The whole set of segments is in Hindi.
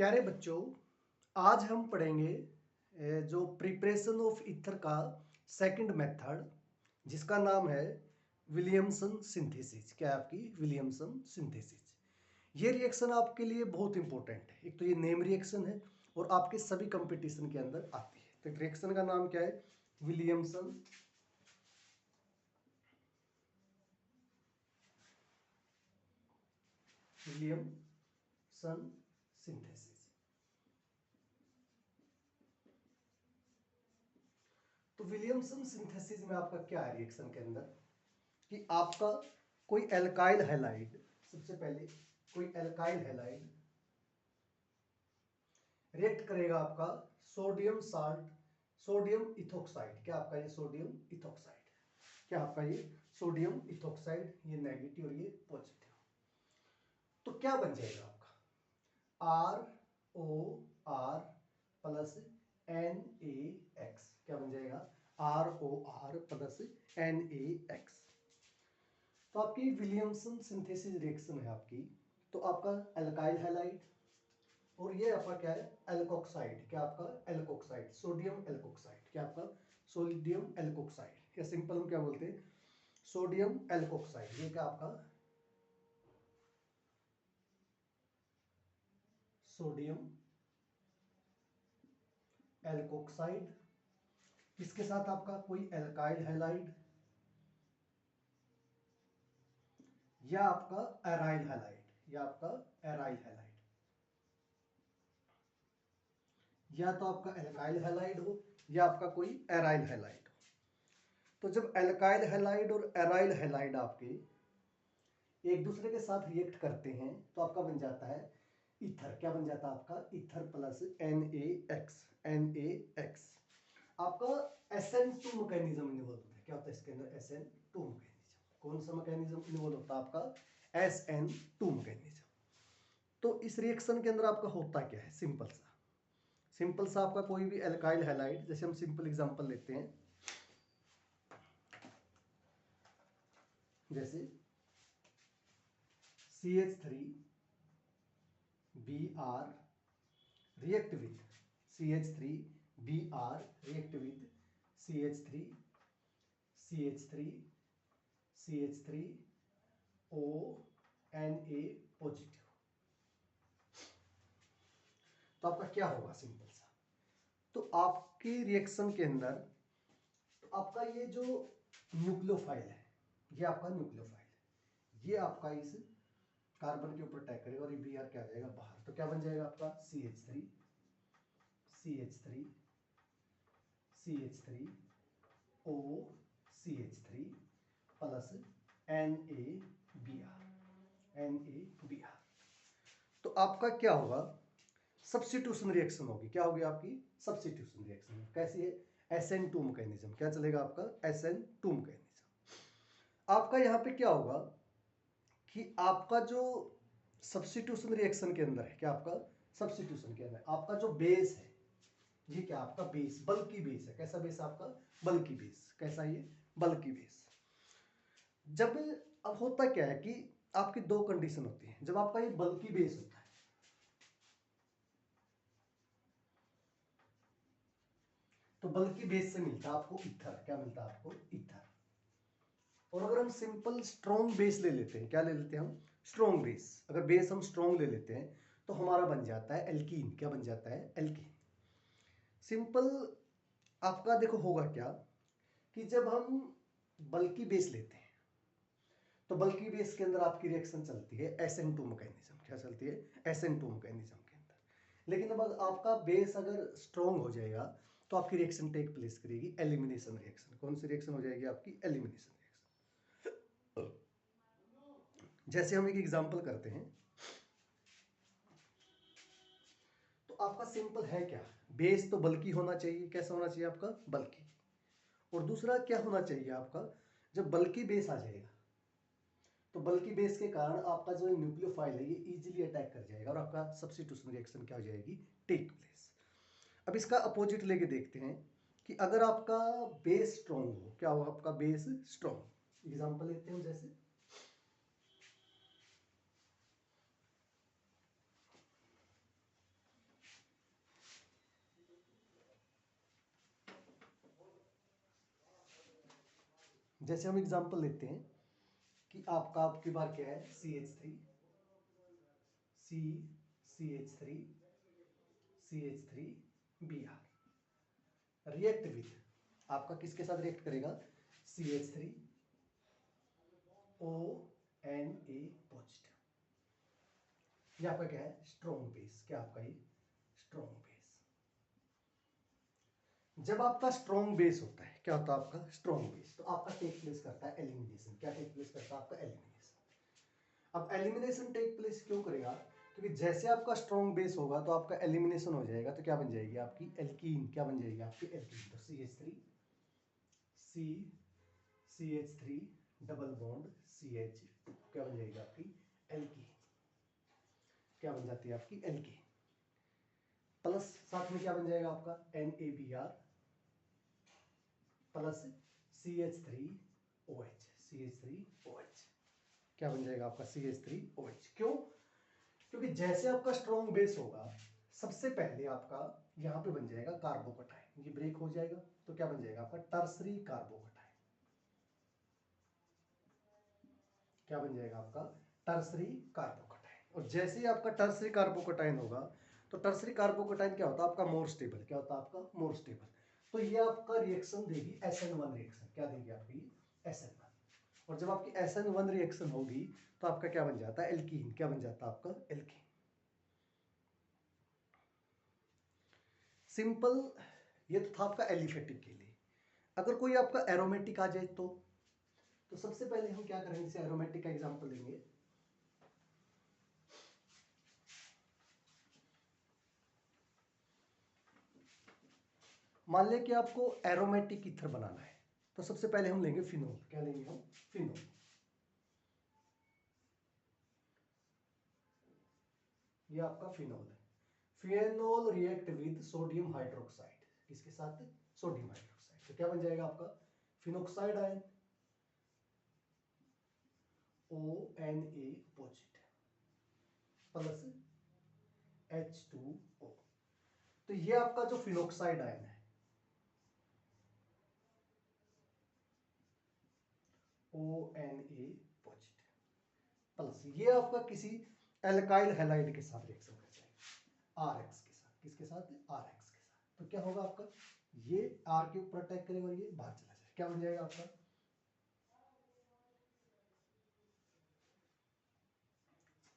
प्यारे बच्चों, आज हम पढ़ेंगे जो प्रिपरेशन ऑफ ईथर का सेकंड मेथड, जिसका नाम है विलियमसन सिंथेसिस। क्या है आपकी विलियमसन सिंथेसिस। ये रिएक्शन आपके लिए बहुत इंपॉर्टेंट है। एक तो ये नेम रिएक्शन है और आपके सभी कंपटीशन के अंदर आती है। तो रिएक्शन का नाम क्या है? Williamson Williamson synthesis. तो विलियमसन सिंथेसिस में आपका क्या है रिएक्शन के अंदर कि आपका कोई एल्काइल हैलाइड, सबसे पहले कोई एल्काइल हैलाइड रिएक्ट करेगा आपका सोडियम साल्ट, सोडियम इथोक्साइड। क्या आपका ये सोडियम इथोक्साइड, क्या आपका ये सोडियम इथोक्साइड, ये नेगेटिव और ये पॉजिटिव। तो क्या बन जाएगा आपका ROR प्लस NaX। क्या बन जाएगा? ROR plus NaX। तो आपकी विलियमसन सिंथेसिस रिएक्शन है आपकी। तो आपका एल्काइल हैलाइड और ये आपका क्या है? एल्कोक्साइड। क्या आपका? Alkoxide, sodium alkoxide. क्या आपका? सोडियम एल्कोक्साइड, या सिंपल हम क्या बोलते हैं? Sodium alkoxide. ये क्या आपका? Sodium alkoxide. इसके साथ आपका कोई एल्काइल हैलाइड या आपका एराइल हैलाइड, या आपका एराइल हैलाइड, या तो आपका एल्काइल हैलाइड हो या आपका कोई एराइल हैलाइड हो। तो जब एल्काइल हैलाइड और एराइल हैलाइड आपके एक दूसरे के साथ रिएक्ट करते हैं तो आपका बन जाता है ईथर। क्या बन जाता है आपका? Ether plus NaX। NaX आपका SN2 मैकेनिज्म इन्वॉल्व होता है। क्या होता है इसके अंदर? SN2 mechanism. कौन सा मैकेनिज्म इन्वॉल्व होता है आपका? SN2 mechanism. तो इस रिएक्शन के अंदर आपका होता क्या है? सिंपल सा आपका कोई भी एल्काइल हैलाइड, जैसे हम सिंपल एग्जांपल लेते हैं, जैसे CH3Br react with CH3Br react with CH3 CH3 CH3O Na positive. तो आपका क्या होगा? सिंपल सा, तो आपकी रिएक्शन के अंदर तो आपका ये जो न्यूक्लियोफाइल है, ये आपका न्यूक्लियोफाइल है, ये आपका इस कार्बन के ऊपर अटैक करेगा और ये Br क्या आ जाएगा? बाहर। तो क्या बन जाएगा आपका? CH3 CH3 CH3 O CH3 plus NaBr। तो आपका क्या होगा? सब्स्टिट्यूशन रिएक्शन होगी। क्या होगी आपकी? Substitution reaction. कैसी है? SN2 mechanism. क्या चलेगा आपका? SN2 mechanism. आपका यहां पे क्या होगा कि आपका जो सब्स्टिट्यूशन रिएक्शन के अंदर है, क्या आपका सब्स्टिट्यूशन के अंदर आपका जो बेस है, ये क्या आपका बेस, बल्कि बेस है। कैसा बेस आपका? बल्कि बेस। कैसा? ये बल्कि बेस। जब अब होता क्या है कि आपकी दो कंडीशन होती है जब आपका ये बल्कि बेस होता है। तो बल्कि बेस से मिलता है आपको ईथर। क्या मिलता है आपको? ईथर। और अगर हम सिंपल स्ट्रॉन्ग बेस ले लेते हैं, क्या ले लेते हैं हम? Strong base. अगर बेस हम स्ट्रॉन्ग ले लेते हैं तो हमारा बन जाता है एल्कीन। क्या बन जाता है? एल्कीन। सिंपल आपका देखो होगा क्या कि जब हम बल्कि बेस लेते हैं तो बल्कि बेस के अंदर आपकी रिएक्शन चलती है SN2 मैकेनिज्म। क्या चलती है? SN2 मैकेनिज्म के अंदर। लेकिन अब आपका बेस अगर स्ट्रॉन्ग हो जाएगा तो आपकी रिएक्शन टेक प्लेस करेगी एलिमिनेशन रिएक्शन। कौन सी रिएक्शन हो जाएगी आपकी? Elimination reaction. जैसे हम एक एग्जांपल करते हैं, तो आपका सिंपल है क्या? बेस तो बल्कि होना चाहिए। कैसा होना चाहिए आपका? बल्कि। और दूसरा क्या होना चाहिए आपका? जब बल्कि बेस आ जाएगा तो बल्कि बेस के कारण आपका जो न्यूक्लियोफाइल है ये इजीली अटैक कर जाएगा और आपका सब्स्टिट्यूशन रिएक्शन क्या हो जाएगी? Take place. अब इसका अपोजिट लेके देखते हैं कि अगर आपका बेस स्ट्रॉन्ग हो, क्या हो आपका? Base strong. एग्जांपल लेते हैं, जैसे जैसे हम एग्जांपल लेते हैं कि आपकी बार क्या है CH3 CH3 CH3Br react with आपका किसके साथ रिएक्ट करेगा CH3 ONA पॉजिटिव। ये आपका क्या है स्ट्रॉन्ग बेस। क्या आपका ये स्ट्रॉन्ग बेस। जब आपका स्ट्रॉन्ग बेस होता है क्या होता है आपका स्ट्रॉन्ग बेस, तो आपका टेक प्लेस करता है एलिमिनेशन। क्या टेक प्लेस करता है आपका एलिमिनेशन। अब एलिमिनेशन टेक प्लेस क्यों करेगा, क्योंकि जैसे आपका स्ट्रॉन्ग बेस होगा तो आपका एलिमिनेशन हो जाएगा, तो क्या बन जाएगी आपकी एल्कीन। क्या बन जाएगी आपकी एल्कीन। तो CH3 डबल बॉन्ड CH2 क्या बन जाएगी आपकी एल्कीन। क्या बन जाती है आपकी एल्कीन। प्लस साथ में क्या बन जाएगा आपका NaBr प्लस CH3OH क्या बन जाएगा आपका CH3OH। क्यों, क्योंकि जैसे आपका स्ट्रॉन्ग बेस होगा सबसे पहले आपका यहाँ पे बन जाएगा कार्बोकटाइन। ये ब्रेक हो जाएगा तो क्या बन जाएगा आपका टर्सरी कार्बोकटाइन। क्या बन जाएगा आपका टर्सरी कार्बोकटाइन। और जैसे ही आपका टर्सरी कार्बोकटाइन होगा तो टर्सरी कार्बोकटाइन क्या होता है आपका मोर स्टेबल। क्या होता है आपका मोर स्टेबल। तो ये आपका रिएक्शन देगी SN1 रिएक्शन। क्या देगी आपकी SN1। और जब आपकी SN1 रिएक्शन होगी तो आपका क्या बन जाता है एल्कीन। क्या बन जाता है आपका एल्कीन। सिंपल। ये तो था आपका एलिफेटिक के लिए। अगर कोई आपका एरोमेटिक आ जाए तो सबसे पहले हम क्या करेंगे, जैसे एरोमेटिक का एग्जांपल लेंगे। मान लें कि आपको एरोमेटिक ईथर बनाना है तो सबसे पहले हम लेंगे फिनोल। क्या लेंगे हम फिनोल। ये आपका फिनोल है। Phenol react with sodium hydroxide. किसके साथ सोडियम हाइड्रोक्साइड। तो क्या बन जाएगा आपका phenoxide ion ONA positive plus H2O। तो ये आपका जो फिनोक्साइड आयन है ONA पॉजिटिव प्लस ये आपका किसी एल्काइल हैलाइड के साथ रिएक्शन कर जाएगा RX के साथ। किसके साथ RX के साथ। तो क्या होगा आपका ये R के ऊपर अटैक करेगा और ये बाहर चला जाएगा। क्या बन जाएगा आपका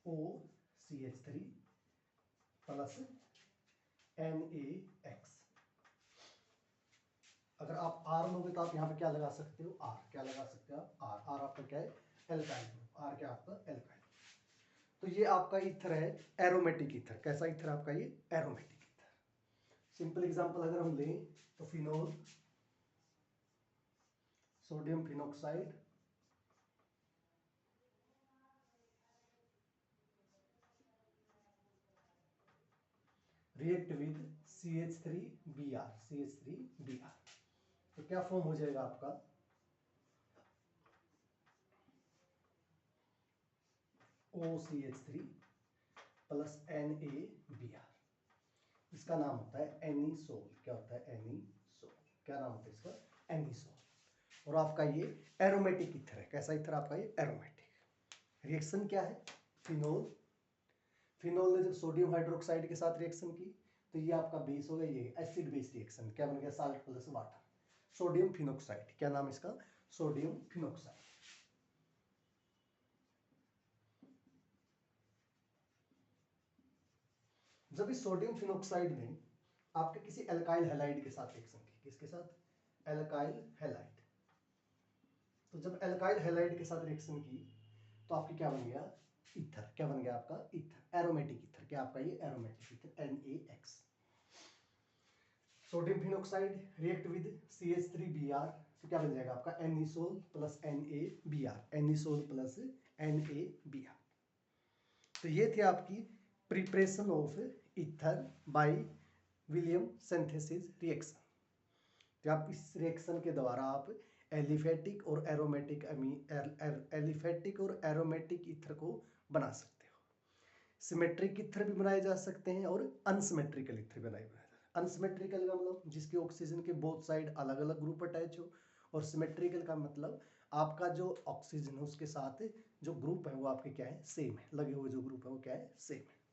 OCH3 प्लस NaX। अगर आप R लोगे तो आप यहाँ पे क्या लगा सकते हो R। क्या लगा सकते हो आप R आपका क्या है एल्काइल ग्रुप। R क्या आपका एल्काइल। तो ये आपका ईथर है एरोमेटिक ईथर। कैसा ईथर आपका ये एरोमेटिक ईथर। सिंपल एग्जांपल अगर हम लें तो phenol sodium phenoxide react with CH3Br। तो क्या फॉर्म हो जाएगा आपका OCH3 प्लस NaBr। इसका नाम होता है एनिसोल। क्या होता है एनिसोल। क्या नाम होता है इसका एनिसोल। और आपका ये एरोमेटिक ईथर है। कैसा ईथर आपका ये एरोमेटिक। रिएक्शन क्या है फिनोल ने जब सोडियम हाइड्रोक्साइड के साथ रिएक्शन की तो ये आपका बेस हो गया ये एसिड बेस रिएक्शन। क्या बन गया salt plus water sodium phenoxide. क्या नाम इसका सोडियम फिनोक्साइड। जब इस सोडियम फिनोक्साइड ने आपके किसी एल्काइल हैलाइड के साथ रिएक्शन की। किसके साथ एल्काइल हैलाइड। तो जब एल्काइल हैलाइड के साथ रिएक्शन की तो आपकी क्या बन गया ईथर। क्या बन गया आपका ईथर एरोमेटिक ईथर। क्या आपका ये aromatic ether NaX। Sodium phenoxide react with CH3Br तो क्या बन जाएगा आपका anisole plus NaBr। Anisole plus NaBr। तो ये थी आपकी preparation of ether by William synthesis reaction. तो आप इस रिएक्शन के द्वारा आप एलिफेटिक और एरोमेटिक ईथर को बना सकते हो। सिमेट्रिक ईथर भी बनाए जा सकते हैं और अनसिमेट्रिकल ईथर बनाए जा सकते हैं। अनसिमेट्रिकल का मतलब जिसके ऑक्सीजन के बोथ साइड अलग अलग ग्रुप अटैच हो, और सिमेट्रिकल का मतलब आपका जो ऑक्सीजन है उसके साथ जो ग्रुप है वो आपके क्या है, सेम है, लगे हुए जो ग्रुप है वो क्या है, सेम है।